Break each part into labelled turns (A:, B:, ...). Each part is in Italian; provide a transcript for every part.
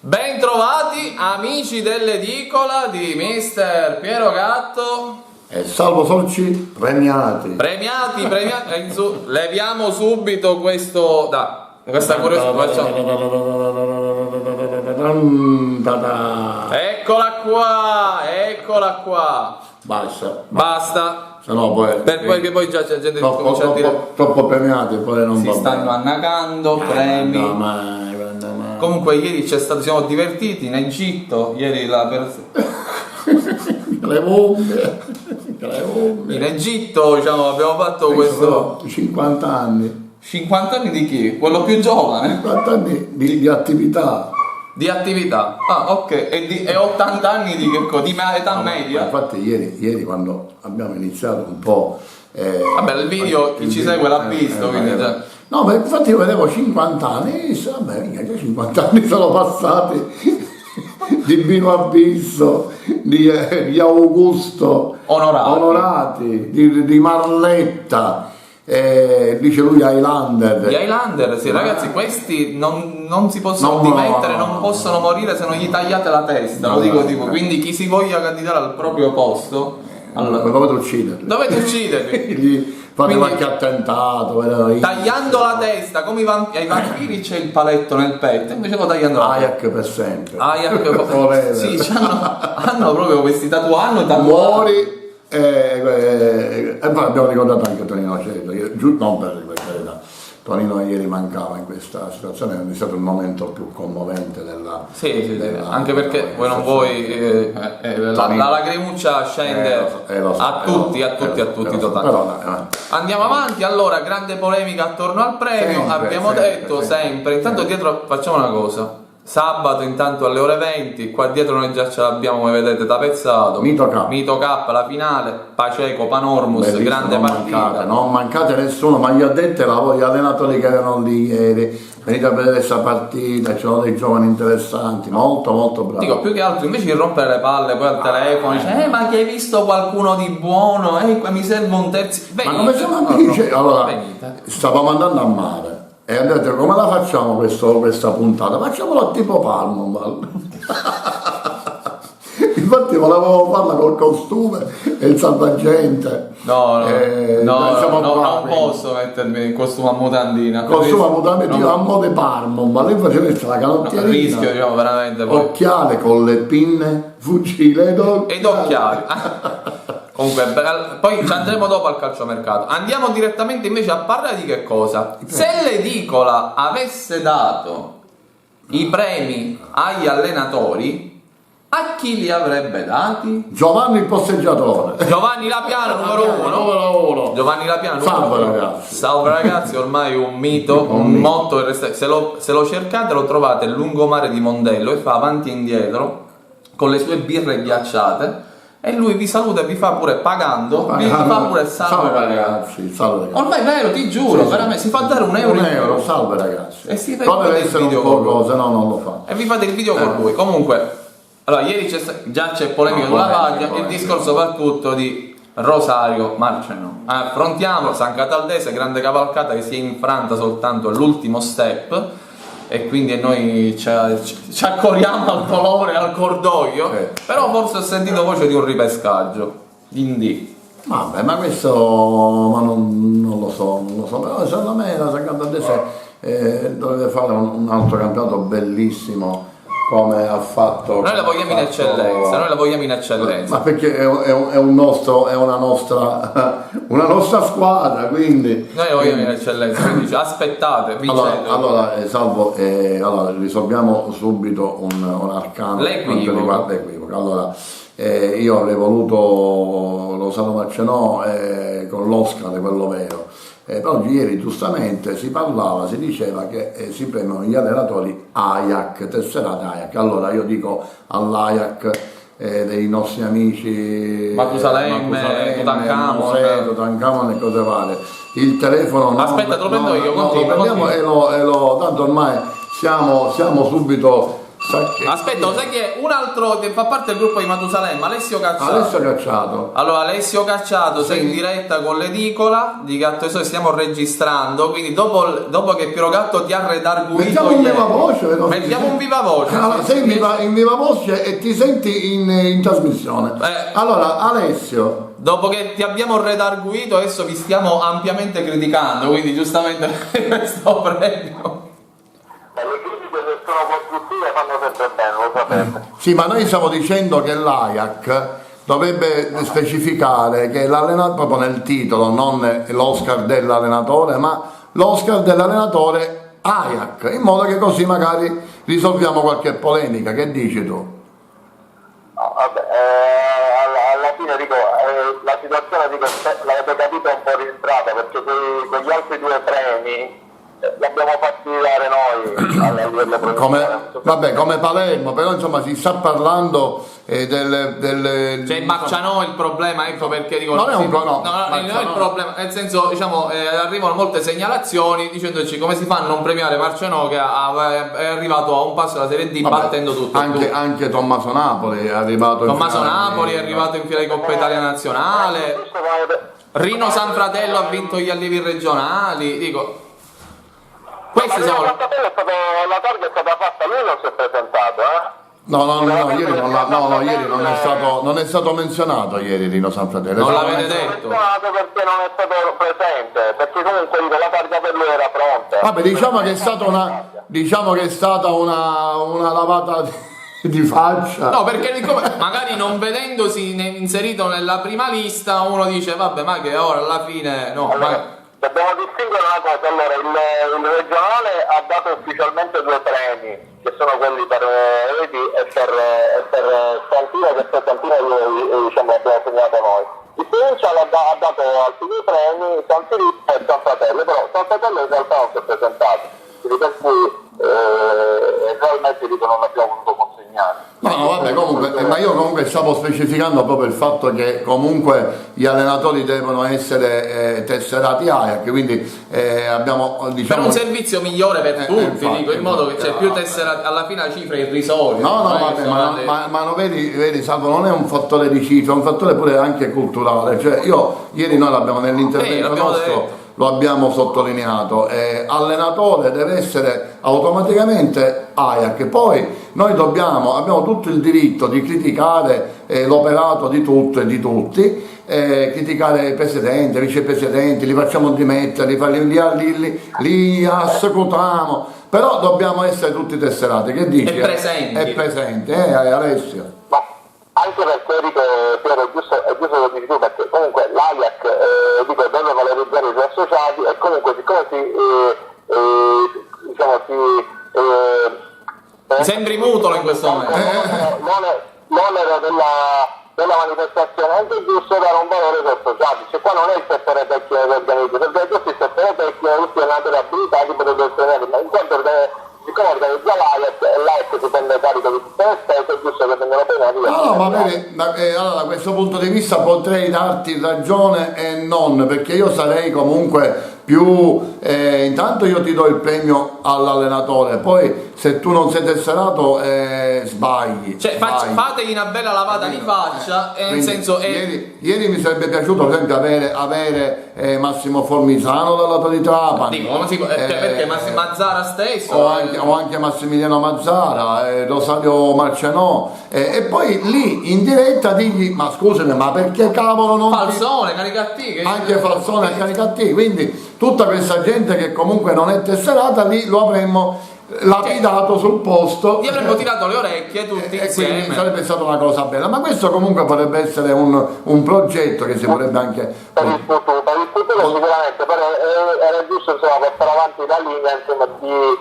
A: Bentrovati amici dell'edicola di Mister Piero Gatto
B: e Salvo Sorci premiati.
A: Premiati. Leviamo subito questa curiosità. Eccola qua. Basta.
B: Se no poi.
A: Perché poi già c'è gente che comincia a dire
B: troppo premiati, poi non
A: si stanno annacando, premi. Comunque ieri siamo divertiti in Egitto, ieri
B: le bombe.
A: In Egitto abbiamo fatto questo
B: 50 anni.
A: 50 anni di chi? Quello più giovane?
B: 50 anni di attività.
A: Di attività? Ah, ok, e 80 anni di età media?
B: Infatti ieri quando abbiamo iniziato un po'.
A: Vabbè, il video chi ci segue l'ha visto, quindi già.
B: No, ma infatti io vedevo 50 anni e vabbè, mica già 50 anni sono passati di Bino Abisso, di Augusto Onorati, di Marletta, dice lui Highlander.
A: Gli Highlander, sì, ragazzi, questi non si possono dimettere, non possono morire se non gli tagliate la testa, lo dico tipo, quindi chi si voglia candidare al proprio posto, allora,
B: dovete ucciderli.
A: Dovete ucciderli.
B: Fate qualche attentato,
A: tagliando la testa, come ai vampiri c'è il paletto nel petto, invece lo tagliando la testa.
B: Ayak per sempre.
A: Sì, hanno proprio questi tatuaggi.
B: Muori e poi abbiamo ricordato anche Tonino Ceto, non per carità. Tonino ieri mancava in questa situazione, è stato il momento più commovente della...
A: Sì, anche perché voi non vuoi... la lacrimuccia scende a tutti totalmente. Andiamo avanti, allora, grande polemica attorno al premio, abbiamo detto sempre. Intanto dietro facciamo una cosa. Sabato intanto alle ore 20, qua dietro noi già ce l'abbiamo, come vedete, tapezzato. Mito K, la finale, Paceco, Panormus, bellissimo, grande partita.
B: Non mancate nessuno, ma gli addetti gli allenatori che erano lì ieri, venite a vedere questa partita, ci sono dei giovani interessanti, molto bravi.
A: Dico, più che altro, invece di rompere le palle poi al telefono, dice, ma che hai visto qualcuno di buono? Mi serve un terzo...
B: Ma come siamo amici? Allora, stavamo andando a mare. E ha detto, come la facciamo questa puntata? Facciamola tipo Palmo. Infatti volevo farla col costume e il salvagente.
A: No, non posso mettermi in costume a mutandina.
B: Costume a mutandina a mo' di Parmo, ma lei faceva la canottierina.
A: Rischio, veramente.
B: Occhiale con le pinne, fucile
A: ed occhiali. Comunque, poi ci andremo dopo al calciomercato. Andiamo direttamente invece a parlare di che cosa? Se l'edicola avesse dato i premi agli allenatori, a chi li avrebbe dati?
B: Giovanni il posteggiatore.
A: Giovanni Lapiano numero 1. Giovanni Lapiano numero 1. Salve ragazzi, ormai un mito, un motto. Se lo cercate lo trovate il lungomare di Mondello e fa avanti e indietro con le sue birre ghiacciate. E lui vi saluta e vi fa pure pagando, vi fa pure salve ragazzi. Ormai è vero, ti giuro, veramente, si fa dare un euro.
B: Salve ragazzi.
A: E si
B: fa il video con lui, se no non lo fa.
A: E vi fate il video con lui. Comunque, allora ieri già c'è polemica sulla paglia, il discorso va tutto di Rosario Marceno. Affrontiamo San Cataldese, grande cavalcata che si è infranta soltanto all'ultimo step. E quindi noi ci accorriamo al dolore, al cordoglio, però forse ho sentito voce di un ripescaggio, quindi...
B: Vabbè, ma questo non lo so, però secondo me la San Cataldese dovete fare un altro campionato bellissimo, come ha fatto.
A: Noi la vogliamo in eccellenza, noi la vogliamo in eccellenza.
B: Ma perché è una nostra squadra, quindi.
A: Noi la vogliamo in eccellenza, quindi aspettate, vincete.
B: Allora, Salvo, allora, risolviamo subito un arcano quanto riguarda l'equivoco. Allora, io avrei voluto lo Salo Marcenò con l'Oscar, quello vero. Però ieri giustamente si diceva che si premiano gli allenatori Ajax, tesserate Ajax. Allora io dico all'Ajax dei nostri amici
A: Matusalemme,
B: Tutankhamon e cose varie. Il telefono
A: aspetta, te lo prendo io,
B: lo prendiamo tanto ormai siamo subito.
A: Aspetta, lo sai che un altro che fa parte del gruppo di Matusalemme, Alessio Cacciato. Allora, Alessio Cacciato, sei in diretta con l'edicola di Gatto e Sole, stiamo registrando, quindi dopo che Piero Gatto ti ha redarguito,
B: mettiamo un viva voce.
A: Mettiamo un viva voce.
B: Allora, sei in viva voce e ti senti in trasmissione. Allora, Alessio,
A: dopo che ti abbiamo redarguito, adesso vi stiamo ampiamente criticando, quindi giustamente questo premio.
C: Le critiche che sono costruttive fanno sempre bene, lo sapete.
B: Sì, ma noi stiamo dicendo che l'Ajax dovrebbe specificare che l'allenatore, proprio nel titolo, non l'Oscar dell'allenatore, ma l'Oscar dell'allenatore Ajax, in modo che così magari risolviamo qualche polemica. Che dici tu?
C: No, vabbè, alla fine dico, la situazione l'avete capita un po' rientrata, perché con gli altri due premi l'abbiamo fatti dare noi
B: come Palermo, però insomma si sta parlando del
A: cioè Marcianò il problema, ecco perché dico
B: non è un
A: no, il problema, nel senso, diciamo, arrivano molte segnalazioni dicendoci come si fa a non premiare Marcianò che è arrivato a un passo dalla Serie D battendo tutto.
B: Anche Tommaso Napoli è arrivato
A: Napoli è arrivato in fila di Coppa Italia Nazionale, Rino Sanfratello ha vinto gli allievi regionali, dico.
C: Questi sono... la targa è stata fatta, lui non si è presentato,
B: ieri non è stato menzionato ieri Rino Sanfratello.
A: Non l'avete detto?
C: Perché non è stato presente, perché comunque la targa per lui era pronta.
B: Vabbè, diciamo che è stata una lavata di faccia.
A: No, perché magari non vedendosi inserito nella prima lista uno dice vabbè, ma che ora alla fine no.
C: Allora, dobbiamo distinguere una cosa, allora il regionale ha dato ufficialmente due premi, che sono quelli per Edi e per Santino, che per Santino diciamo abbiamo segnato noi. Il provinciale ha dato altri due premi, San Filippo e San Fratello, però San Fratello in realtà non si è presentato, quindi per cui realmente non l'abbiamo voluto consegnare.
B: No, vabbè, comunque, ma io comunque stavo specificando proprio il fatto che comunque gli allenatori devono essere tesserati Ajax, quindi abbiamo, diciamo,
A: per un servizio migliore per tutti, infatti, dico, in modo che c'è più tesserati, alla fine la cifra è irrisoria.
B: Ma vedi Salvo, non è un fattore di cifra, è un fattore pure anche culturale, cioè ieri noi l'abbiamo nell'intervento nostro, lo abbiamo sottolineato, allenatore deve essere automaticamente Ajax, poi noi abbiamo tutto il diritto di criticare l'operato di tutto e di tutti, criticare il presidente, il vicepresidente, li facciamo dimettere, li assecutiamo, però dobbiamo essere tutti tesserati, che dici? È presente, Alessio?
C: Ma anche perché dico, Piero, è giusto lo dici tu, perché comunque l'Ajax deve valorizzare i suoi associati e comunque siccome
A: mi sembri mutolo in questo momento.
C: L'onere della manifestazione è anche giusto dare un valore ai associati, cioè qua non è il settore tecnico che organizza, perché questo è il settore tecnico, tutti hanno delle abilità di poter ottenere, ma in quanto siccome organizza l'AEC si prende carico di tutte le spese, è giusto che vengano premiati.
B: Allora da questo punto di vista potrei darti ragione e non, perché io sarei comunque più intanto io ti do il premio all'allenatore, poi se tu non sei tesserato sbagli.
A: Cioè fategli una bella lavata di faccia, nel senso
B: ieri mi sarebbe piaciuto per esempio avere Massimo Formisano dal lato di Trapani,
A: perché Mazzara stesso
B: o anche Massimiliano Mazzara, Rosario Marcianò, e poi lì in diretta digli ma scusami, ma perché cavolo non
A: Falsone, Canicattì,
B: anche Falsone e Canicattì, quindi tutta questa gente che comunque non è tesserata lì lo avremmo lapidato sul posto.
A: Gli avremmo tirato le orecchie tutti insieme.
B: Quindi sarebbe stata una cosa bella, ma questo comunque potrebbe essere un progetto che si potrebbe anche
C: per il futuro sicuramente, però era giusto insomma portare avanti la linea insomma di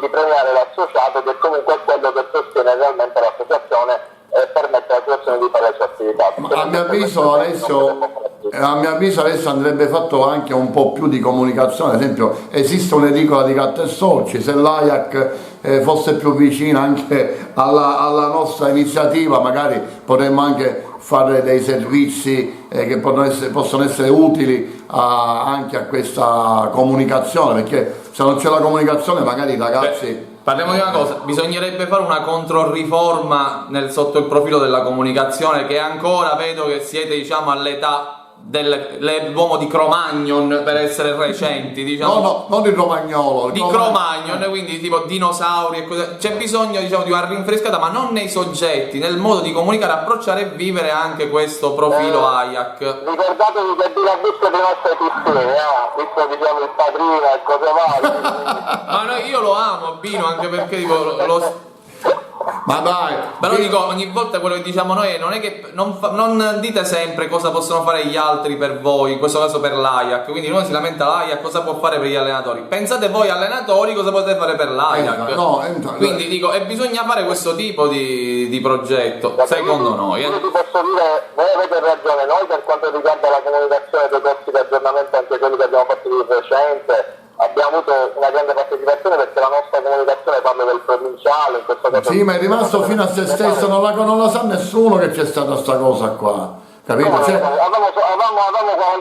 C: premiare l'associato, che comunque è quello che sostiene realmente l'associazione e permette all'associazione di fare le sue attività.
B: A mio avviso adesso andrebbe fatto anche un po' più di comunicazione. Ad esempio esiste un'edicola di Catte e Sorci, se l'AIAC fosse più vicina anche alla nostra iniziativa, magari potremmo anche fare dei servizi che possono essere utili anche a questa comunicazione, perché se non c'è la comunicazione magari i ragazzi...
A: Parliamo di una cosa, bisognerebbe fare una controriforma sotto il profilo della comunicazione, che ancora vedo che siete, diciamo, all'età dell'uomo di Cro-Magnon, per essere recenti, diciamo.
B: No, non di Romagnolo.
A: Di Cro-Magnon, quindi tipo dinosauri e cose. C'è bisogno, diciamo, di una rinfrescata, ma non nei soggetti, nel modo di comunicare, approcciare e vivere anche questo profilo AIAC.
C: Ricordatevi che Dio ha visto le nostre piscine, visto diciamo il padrino e cose varie.
A: Ma io lo amo Bino, anche perché dico
B: Ma dai,
A: però dico, ogni volta quello che diciamo noi non è che non dite sempre cosa possono fare gli altri per voi, in questo caso per l'AIAC, quindi uno si lamenta l'AIAC cosa può fare per gli allenatori, pensate voi allenatori cosa potete fare per l'AIAC. Quindi dico, e bisogna fare questo tipo di progetto, secondo noi.
C: Io ti posso dire, voi avete ragione, noi per quanto riguarda la comunicazione dei corsi di aggiornamento, anche quelli che abbiamo fatto di recente, abbiamo avuto una grande partecipazione perché la nostra comunicazione parla del provinciale in questo caso.
B: Sì, ma è rimasto fino a se stesso, non la sa nessuno che c'è stata sta cosa qua, capito?
C: Avevamo 40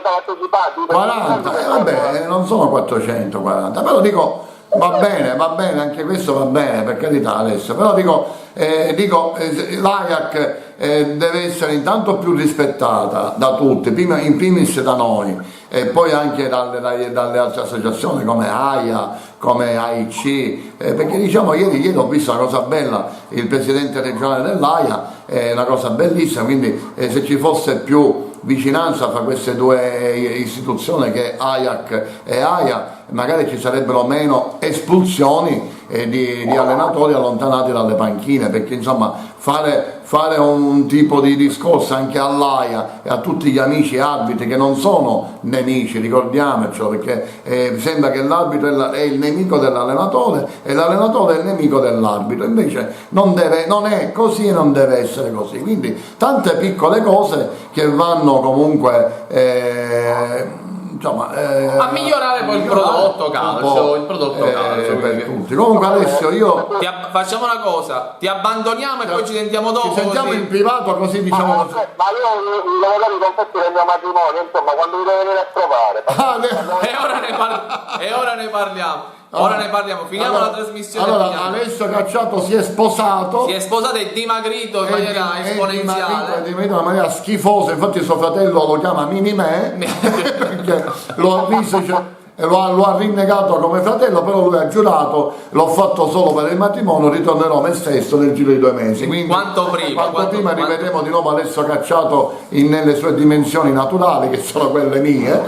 C: partecipanti.
B: 40, vabbè, non sono 440, però dico va bene, anche questo va bene, per carità adesso, però dico l'AIAC deve essere intanto più rispettata da tutti, in primis da noi, e poi anche dalle altre associazioni come AIA, come AIC, perché diciamo ieri ho visto una cosa bella, il presidente regionale dell'AIA, è una cosa bellissima, quindi se ci fosse più vicinanza fra queste due istituzioni che è AIAC e AIA, magari ci sarebbero meno espulsioni di allenatori allontanati dalle panchine, perché insomma fare un tipo di discorso anche all'AIA e a tutti gli amici arbitri che non sono nemici, ricordiamocelo, perché sembra che l'arbitro è il nemico dell'allenatore e l'allenatore è il nemico dell'arbitro, invece non è così e non deve essere così, quindi tante piccole cose che vanno comunque
A: a migliorare poi il prodotto calcio,
B: per tutti. Comunque Alessio,
A: facciamo una cosa, ti abbandoniamo e poi ci sentiamo dopo.
B: Ci sentiamo in privato, così diciamo.
C: Ma io volevo confetti del mio matrimonio, insomma, quando vi devo venire a trovare.
A: E ora ne parliamo. Ora ne parliamo, finiamo la trasmissione.
B: Allora, Alessio Cacciato si è sposato
A: e dimagrito in maniera esponenziale.
B: È dimagrito in maniera schifosa, infatti suo fratello lo chiama Mini Me, perché lo ha rinnegato come fratello, però lui ha giurato, l'ho fatto solo per il matrimonio, ritornerò me stesso nel giro di 2 mesi. Quindi, quanto prima rivedremo di nuovo Alessio Cacciato nelle sue dimensioni naturali, che sono quelle mie.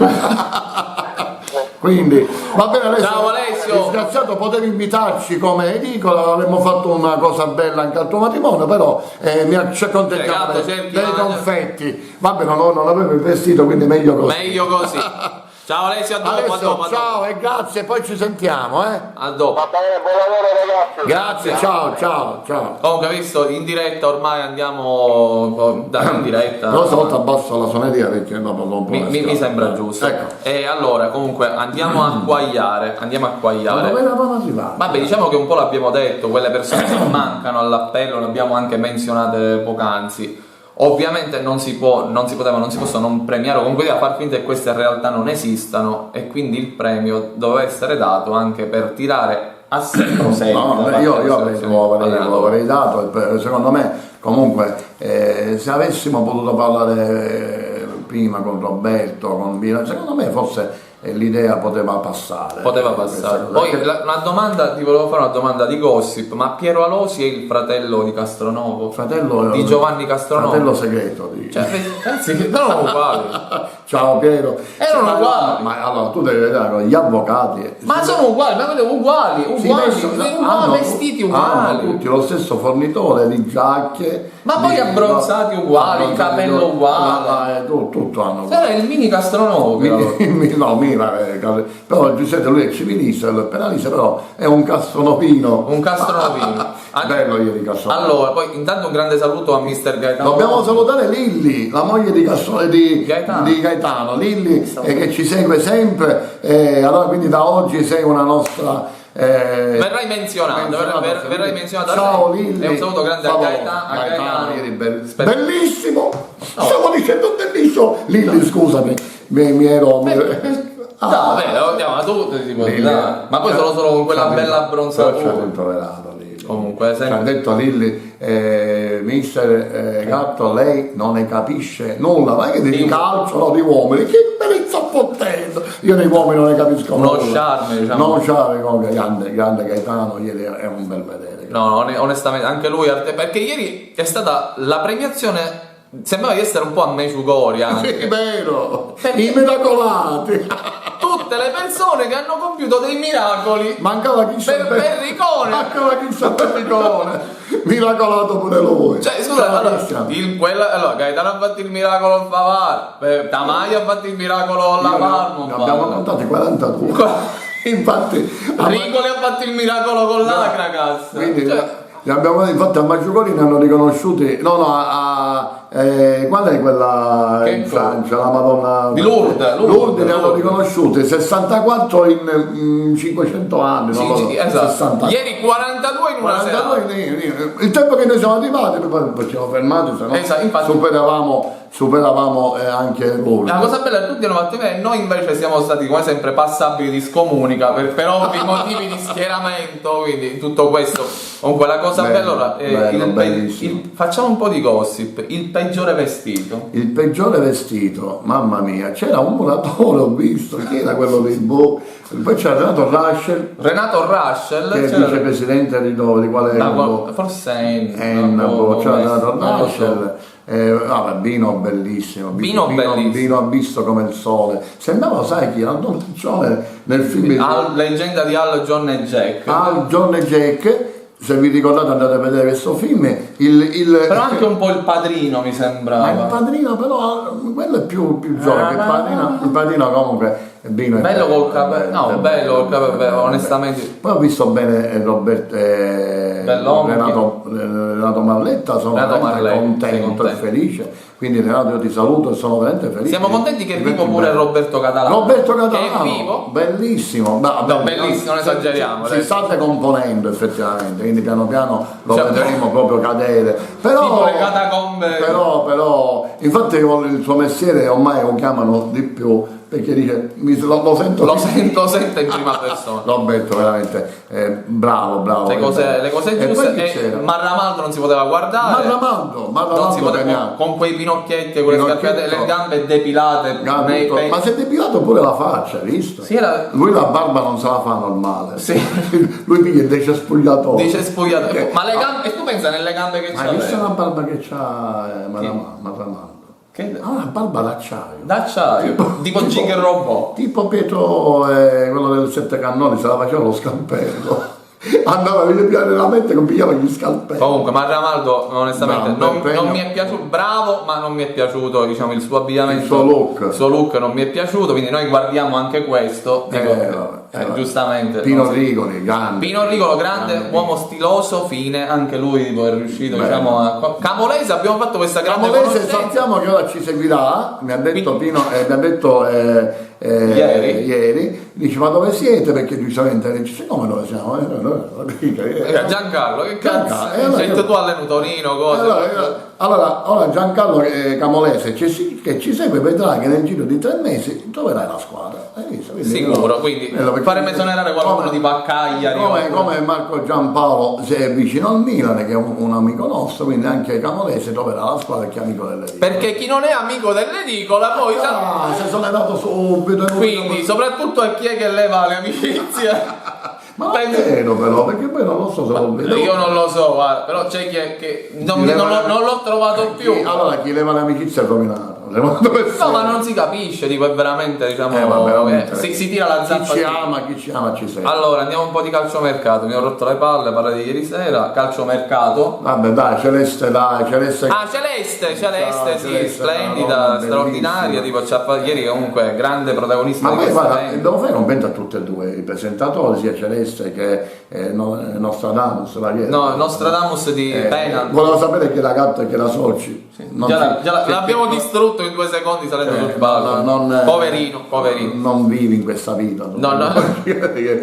B: Quindi va bene Alessio.
A: Ciao Alessio.
B: Disgraziato, potevi invitarci come edicola, avremmo fatto una cosa bella anche al tuo matrimonio, però ci accontentiamo dei confetti. Va bene, non avevo investito, quindi meglio così.
A: Ciao Alessio, a dopo.
B: Ciao e grazie, poi ci sentiamo,
A: A dopo.
C: Va bene, buon lavoro ragazzi.
B: Grazie, ciao.
A: Comunque, visto in diretta, ormai andiamo in diretta.
B: Però stavolta abbasso la suoneria perché dopo non può.
A: Mi sembra giusto.
B: Ecco.
A: E allora, comunque, andiamo a quagliare.
B: Ma dove eravamo arrivati?
A: Vabbè, diciamo che un po' l'abbiamo detto, quelle persone che mancano all'appello, le abbiamo anche menzionate poc'anzi. Ovviamente non si possono non premiare, o comunque a far finta che queste in realtà non esistano, e quindi il premio doveva essere dato anche per tirare a sé proseguito.
B: Io avrei dato, secondo me comunque se avessimo potuto parlare prima con Roberto, con Bino, secondo me forse l'idea poteva passare.
A: Poteva passare. Poi una domanda, ti volevo fare una domanda di gossip, ma Piero Alosi è il fratello di Castronovo?
B: Fratello
A: di Giovanni Castronovo?
B: Fratello segreto.
A: Cioè, ragazzi, erano uguali.
B: Ciao Piero.
A: Erano uguali.
B: Ma allora tu devi vedere gli avvocati.
A: Ma sono uguali, ma quelli uguali, vestiti uguali.
B: Hanno tutti lo stesso fornitore di giacche.
A: Ma poi abbronzati uguali, il capello uguale.
B: Tutto hanno.
A: Era il mini Castronovo.
B: Però Giuseppe lui è civilista, lui è penalista, però è un castronovino.
A: Un castronovino.
B: Bello ieri Castronovo.
A: Allora, poi intanto un grande saluto a Mister Gaetano.
B: Dobbiamo salutare Lilli, la moglie di Gaetano. Lilli che ci segue sempre, allora quindi da oggi sei una nostra.
A: Verrai menzionato.
B: Ciao Lilli.
A: E un saluto grande a Gaetano.
B: Ieri bellissimo. Stavo dicendo bellissimo. Lilli, scusami, mi ero.
A: Andiamo tutti, ma poi solo con quella bella abbronzatura. Comunque,
B: ci ha detto Lilli, mister Gatto, lei non ne capisce nulla, ma che di calcio, no, di uomini, che me ne sta fottendo? Io dei uomini non ne capisco nulla.
A: No charme,
B: comunque, grande Gaetano, ieri è un bel vedere.
A: No, onestamente, anche lui, perché ieri è stata la premiazione. Sembrava di essere un po' a Meciugori anche.
B: È vero, i miracolati.
A: Tutte le persone che hanno compiuto dei miracoli.
B: Mancava chi
A: per Perricone.
B: Mancava chi sa Perricone. Miracolato pure lui.
A: Cioè, scusa, allora Gaetano ha fatto il miracolo al Favara, Tamaio ha fatto il miracolo alla Palmo.
B: Abbiamo contato 42. Infatti
A: Rigoli ha fatto il miracolo con l'Acracas.
B: Quindi infatti a Maggiugori ne hanno riconosciuti. Qual è quella in Francia? La Madonna
A: di Lourdes
B: ne hanno riconosciuti 64 in 500 anni.
A: Esatto. Ieri 42 in una serata.
B: Il tempo che noi siamo arrivati, poi ci siamo fermati, se no
A: infatti,
B: superavamo anche Lourdes.
A: La cosa bella è che tutti hanno fatto bene, noi invece siamo stati come sempre passabili di scomunica per ovvi motivi di schieramento, quindi tutto questo. Comunque la cosa bella facciamo un po' di gossip. Il peggiore vestito.
B: Il peggiore vestito, mamma mia, c'era un muratore, ho visto, chi era quello dei poi c'era Renato Raschel che è vicepresidente di quale
A: forse
B: Ennapo, c'era Renato Raschel. Vino bellissimo. Vino ha visto come il sole. Sembrava, sai chi? Al Don Piccione nel film.
A: Leggenda di Al, John e Jack.
B: Se vi ricordate andate a vedere questo film.
A: Però anche un po' il padrino mi sembrava.
B: Ma il padrino però quello è più giovane. Il padrino comunque è
A: bello col capello. Bello col capello, onestamente.
B: Poi ho visto bene Renato Marletta, sono veramente contento e felice. Quindi Renato, io ti saluto e sono veramente felice.
A: Siamo contenti che è vivo pure Roberto Catalano. Che è vivo?
B: Bellissimo.
A: Bellissimo, non esageriamo.
B: Si state componendo effettivamente, quindi piano piano lo vedremo proprio cadere. Però,
A: tipo le catacombe.
B: Però, infatti il suo mestiere ormai lo chiamano di più. Perché dice, lo sento
A: in prima persona.
B: Roberto veramente bravo.
A: Le cose giuste. Marramaldo non si poteva guardare.
B: Marramaldo
A: non si poteva, con quei pinocchietti, con le scarpette, le gambe depilate.
B: Ma si è depilato pure la faccia, hai visto?
A: Sì,
B: lui la barba non se la fa normale.
A: Sì.
B: Lui piglia dice spogliatoio.
A: Ma le gambe, e tu pensa nelle gambe che c'ha?
B: Ma questa è una barba che c'ha Marramaldo. Una barba d'acciaio.
A: Tipo Jig Robot.
B: Tipo Pietro, quello del Sette Cannoni, se la faceva lo scalpello. Andava veramente che pigliava gli scalpelli.
A: Comunque Marramaldo onestamente non mi è piaciuto, bravo, ma non mi è piaciuto, diciamo, il suo abbigliamento,
B: il suo look
A: non mi è piaciuto, quindi noi guardiamo anche questo. Giustamente
B: Pino Rigolo
A: grande uomo stiloso, fine, anche lui è riuscito. Diciamo a Camolese abbiamo fatto questa grande
B: Camolese, sappiamo che ora ci seguirà, mi ha detto Pino, mi ha detto ieri, dice ma dove siete, perché giustamente dice come dove siamo?
A: Giancarlo, che cazzo sei tu alleno Torino, cose.
B: Allora ora Giancarlo Camolese che ci segue, vedrà che nel giro di 3 mesi troverai la squadra.
A: Sicuro, quindi faremo esonerare qualcuno di Baccaglia
B: come Marco Giampaolo se è vicino al Milan, che è un amico nostro, quindi anche Camolese troverà la squadra che è amico dell'edicola,
A: perché chi non è amico dell'edicola poi
B: se sono andato subito subito.
A: Quindi, soprattutto a chi è che leva le amicizie.
B: Ma vero però, perché poi non lo so se lo vedo.
A: Io non lo so, guarda, però c'è chi è che non l'ho trovato più.
B: Allora chi leva l'amicizia è rovinato.
A: No, ma non si capisce, dico, è veramente, diciamo, si tira la zappa.
B: Chi ci ama ci sei.
A: Allora, andiamo un po' di calciomercato, mi ho rotto le palle, parlare di ieri sera, calciomercato.
B: Vabbè dai, Celeste.
A: Ah, Celeste, sì, splendida, straordinaria, tipo, ieri comunque grande protagonista
B: ma
A: di questa
B: guarda, devo fare un commento a tutti e due i presentatori, sia Celeste che Nostradamus.
A: No, Nostradamus di Penal.
B: Volevo sapere chi era Gatto e chi era Soci.
A: L'abbiamo distrutto in 2 secondi salendo sul palco. Poverino.
B: Non vivi in questa vita.
A: No.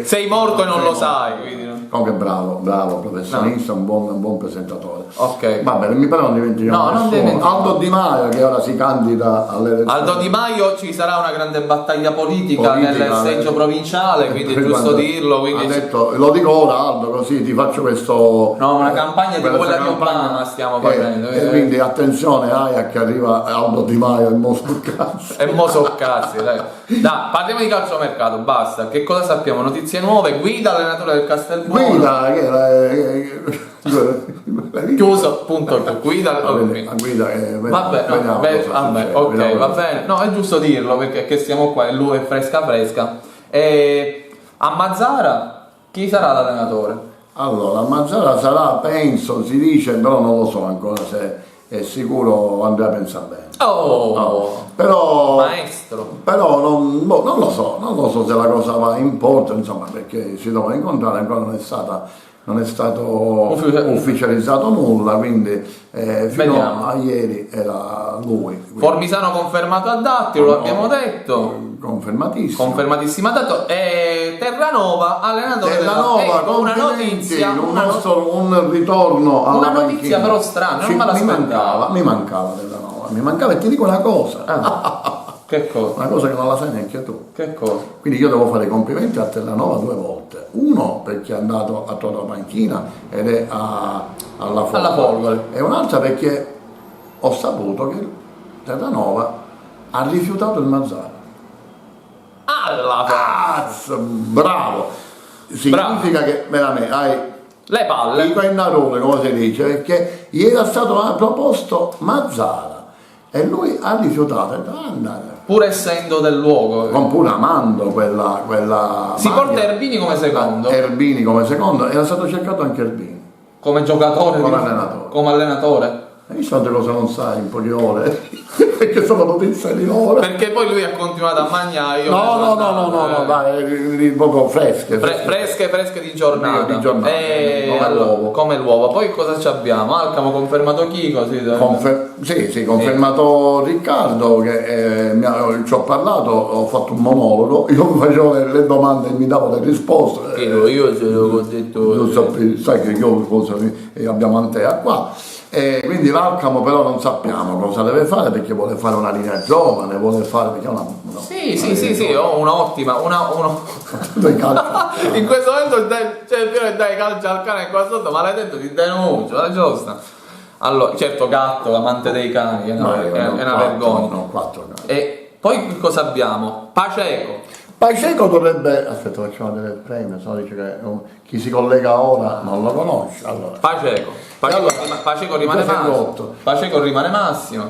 A: Sei morto e non lo sai. Quindi.
B: Comunque bravo professionista, un buon presentatore.
A: Ok.
B: Va bene, mi pare non dimentichiamo. Aldo Di Maio che ora si candida alle elezioni.
A: Aldo Di Maio, ci sarà una grande battaglia politica nel seggio provinciale, quindi è giusto dirlo. Quindi
B: ha detto, lo dico ora Aldo, così ti faccio questo.
A: No, una campagna di quella di Obama stiamo facendo.
B: E quindi attenzione Aia che arriva Aldo Di Maio e
A: Mosoccazzi, dai. Parliamo di calciomercato, basta. Che cosa sappiamo? Notizie nuove, Guida, allenatore del Castelbuono. Chiuso, punto. Guida, vabbè, ok, va bene. No, è giusto dirlo perché stiamo qua e lui è fresca. E a Mazzara chi sarà l'allenatore?
B: Allora, a Mazzara sarà, penso, si dice, però non lo so ancora se è sicuro Andrea Pensabene. Però
A: maestro.
B: Però non lo so se la cosa va in porto, insomma, perché si doveva incontrare, ancora non è stato ufficializzato nulla, quindi fino a ieri era lui.
A: Formisano confermato a Dattilo, lo abbiamo detto. Confermatissimo a dato. E Terranova, allenatore una notizia.
B: Un ritorno alla
A: una notizia però strana, non me l'aspettavo.
B: Mi mancava Terranova, e ti dico una cosa.
A: Che cosa?
B: Una cosa che non la sai neanche tu.
A: Che cosa?
B: Quindi io devo fare i complimenti a Terranova 2 volte. Uno perché è andato a trovare la panchina ed è alla Folgore. E un'altra perché ho saputo che Terranova ha rifiutato il Mazzara. Bravo! Significa che veramente hai
A: le palle.
B: Il pennarone, come si dice, perché gli era stato proposto Mazzara e lui ha rifiutato e andare.
A: Pur essendo del luogo.
B: Pur amando quella
A: si
B: maglia.
A: Porta Erbini come secondo.
B: Erbini come secondo, era stato cercato anche Erbini.
A: Come giocatore?
B: Come allenatore. Hai visto tante cose non sai in poche ore? Perché sono notizie di ore.
A: Perché poi lui ha continuato a mangiare.
B: No, dai, proprio fresche.
A: Fresche di giornata.
B: Come
A: l'uovo. Poi cosa ci abbiamo? Alcamo confermato Chico?
B: Sì, confermato Riccardo, che ci ho parlato, ho fatto un monologo, io mi facevo le domande e mi davo le risposte.
A: Io ce l'ho detto.
B: Sai che io abbiamo Antea qua. Quindi l'Alcamo però non sappiamo cosa deve fare perché vuole fare una linea giovane, perché
A: sì, ho un'ottima in questo momento c'è il Piero che dai calcio al cane qua sotto, maledetto, ti denuncio, la giusta. Allora, certo Gatto, amante dei cani, è una vergogna.
B: No, 4 cani.
A: E poi cosa abbiamo?
B: Paceco dovrebbe. Aspetta, facciamo vedere il premio, se no dice che chi si collega ora non lo conosce. Allora.
A: Paceco rimane massimo. Paceco rimane massimo.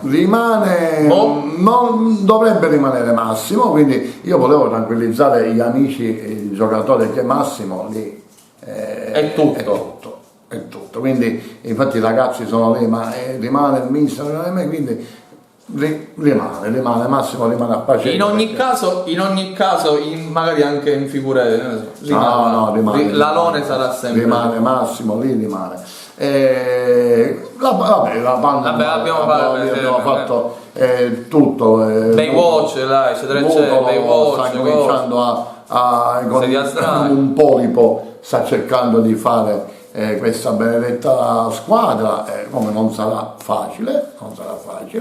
B: Non dovrebbe rimanere massimo, quindi io volevo tranquillizzare gli amici, i giocatori, che Massimo lì
A: è tutto.
B: Quindi infatti i ragazzi sono lì, ma rimane il mister, quindi. Rimane Massimo, rimane a Paceco.
A: In ogni caso, magari anche in figure
B: rimane.
A: L'alone sarà sempre.
B: Rimane Massimo, lì rimane. La banda abbiamo fatto tutto.
A: Baywatch, eccetera, Baywatch
B: sta cominciando un polipo, sta cercando di fare questa benedetta squadra, come non sarà facile,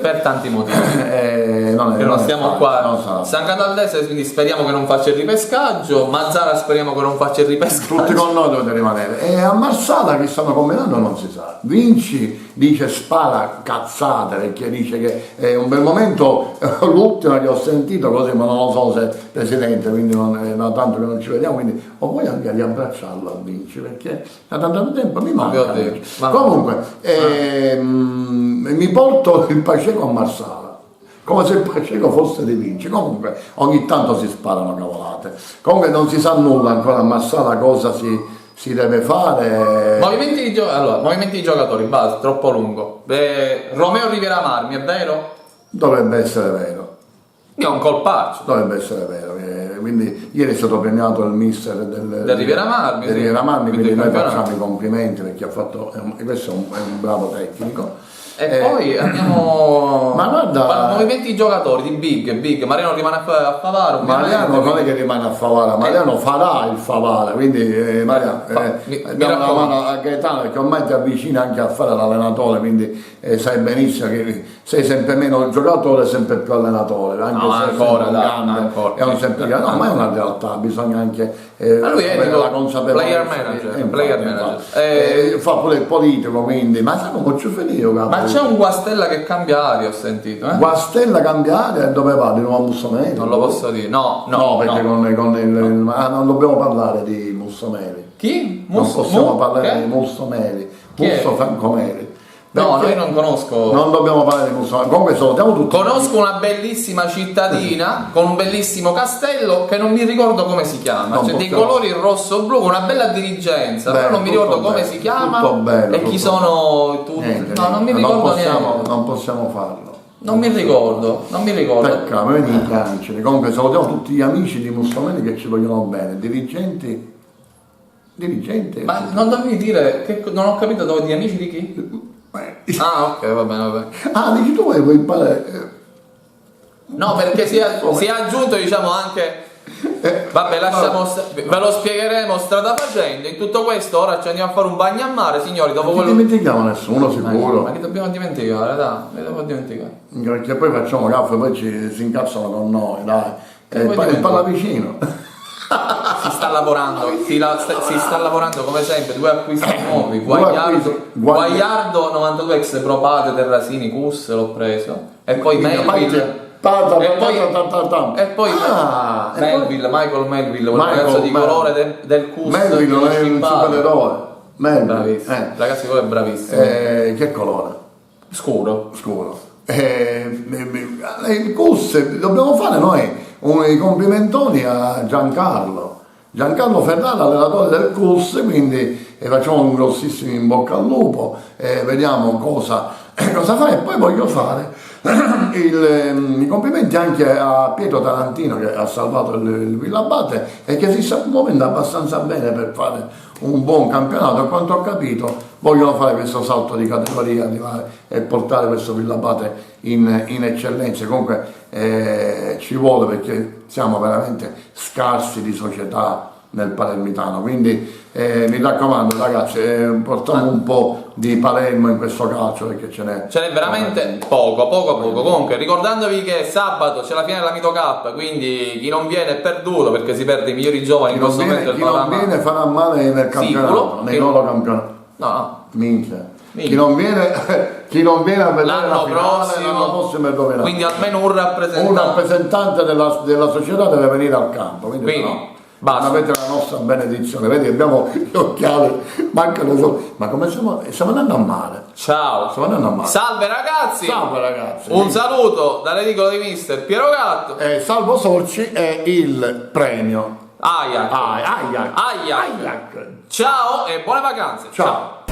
A: per tanti motivi. Non stiamo qua. San Cataldese, quindi speriamo che non faccia il ripescaggio, Mazzara speriamo che non faccia il ripescaggio.
B: Tutti con noi dovete rimanere. E a Marsala che stanno combinando non si sa. Vinci dice spara cazzate perché dice che è un bel momento, l'ultima che ho sentito così, ma non lo so se presidente, quindi da tanto che non ci vediamo, quindi ho voglia anche di abbracciarlo a Vinci perché da tanto tempo mi manca. Comunque mi porto il Paceco a Marsala, come se il Paceco fosse di Vinci. Comunque ogni tanto si sparano cavolate. Comunque non si sa nulla ancora a Marsala cosa si deve fare.
A: Movimenti di giocatori, basta, troppo lungo. Romeo Rivera Marmi, è vero?
B: Dovrebbe essere vero.
A: Io ho un colpaccio.
B: Dovrebbe essere vero. Quindi ieri è stato premiato il mister del
A: Rivera Marmi,
B: quindi noi facciamo i complimenti perché ha fatto, questo è un bravo tecnico.
A: E poi andiamo.
B: Ma guarda,
A: movimenti di giocatori di Big. Mariano rimane a Favara.
B: Mariano non è che rimane a Favara, Mariano farà il Favara, quindi Mariano diamo una mano a Gaetano perché ormai ti avvicina anche a fare l'allenatore, quindi sai benissimo che sei sempre meno giocatore, sempre più allenatore, anche se
A: ancora,
B: è un sempre no, ma è una realtà, bisogna anche
A: lui è
B: la consapevolezza,
A: player manager.
B: Fa pure il politico, quindi ma siamo molto felici.
A: Ma c'è un Guastella che cambia aria, ho sentito.
B: Guastella cambia aria e dove va? Di nuovo a Mussomeli?
A: Non lo posso dire, no,
B: perché non dobbiamo parlare di Mussomeli.
A: Chi?
B: Non possiamo parlare di Mussomeli, Musso Francomeli.
A: No, io non conosco.
B: Non dobbiamo parlare di Mussomeli. Comunque salutiamo tutti.
A: Conosco una bellissima cittadina con un bellissimo castello che non mi ricordo come si chiama. C'è dei colori rosso-blu, con una bella dirigenza, però non mi ricordo come si chiama e chi sono tutti. No, non mi ricordo neanche.
B: Non possiamo farlo.
A: Non mi ricordo.
B: Peccato, vedi i canceri. Comunque salutiamo tutti gli amici di Mussomeli che ci vogliono bene, dirigenti.
A: Ma non dovevi dire che non ho capito dove di amici di chi? Ah, ok, va bene.
B: Ah, dici tu vuoi imparare?
A: No, perché si è aggiunto, diciamo, anche. Vabbè, ve lo spiegheremo strada facendo. In tutto questo, ora ci andiamo a fare un bagno a mare, signori. Dopo
B: non dimentichiamo nessuno, sicuro.
A: Ma che dobbiamo dimenticare, dai?
B: Perché poi facciamo caffè e poi si incazzano con noi, dai. E parla vicino.
A: Si sta lavorando come sempre, 2 acquisti nuovi, Guagliardo 92 ex Propate Terrasini Cus l'ho preso e poi Melville Michael Melville, quel ragazzo di colore del Cus.
B: Melville non è un supereroe.
A: Bravissimo, ragazzi, quello è bravissimo.
B: Che colore?
A: Scuro.
B: Il Cus dobbiamo fare noi i complimentoni a Giancarlo Ferrara, allenatore del CUS, quindi facciamo un grossissimo in bocca al lupo, vediamo cosa fare. E poi voglio fare i complimenti anche a Pietro Tarantino che ha salvato il Villabate e che si sta muovendo abbastanza bene per fare un buon campionato. A quanto ho capito vogliono fare questo salto di categoria, arrivare e portare questo Villabate in eccellenza. Comunque ci vuole perché siamo veramente scarsi di società nel palermitano, quindi mi raccomando ragazzi, portiamo un po' di Palermo in questo calcio perché ce n'è
A: veramente poco. Comunque ricordandovi che sabato c'è la finale della Mito Cup, quindi chi non viene è perduto perché si perde i migliori giovani in questo momento del panorama.
B: Chi non viene farà male nel campionato, nei loro campionati.
A: No.
B: Minchia. Chi non viene a vedere l'anno prossimo è dove.
A: Quindi almeno un
B: rappresentante della società deve venire al campo. Quindi no. Basta. Avete la nostra benedizione, vedi, abbiamo gli occhiali, mancano solo. Ma come stiamo andando a mare?
A: Ciao.
B: Stiamo andando a mare.
A: Salve ragazzi.
B: Un
A: sì. Saluto dall'edicolo di mister Piero Gatto.
B: Salvo Sorci è il premio
A: Ajax.
B: Ajax.
A: Ciao e buone vacanze.
B: Ciao.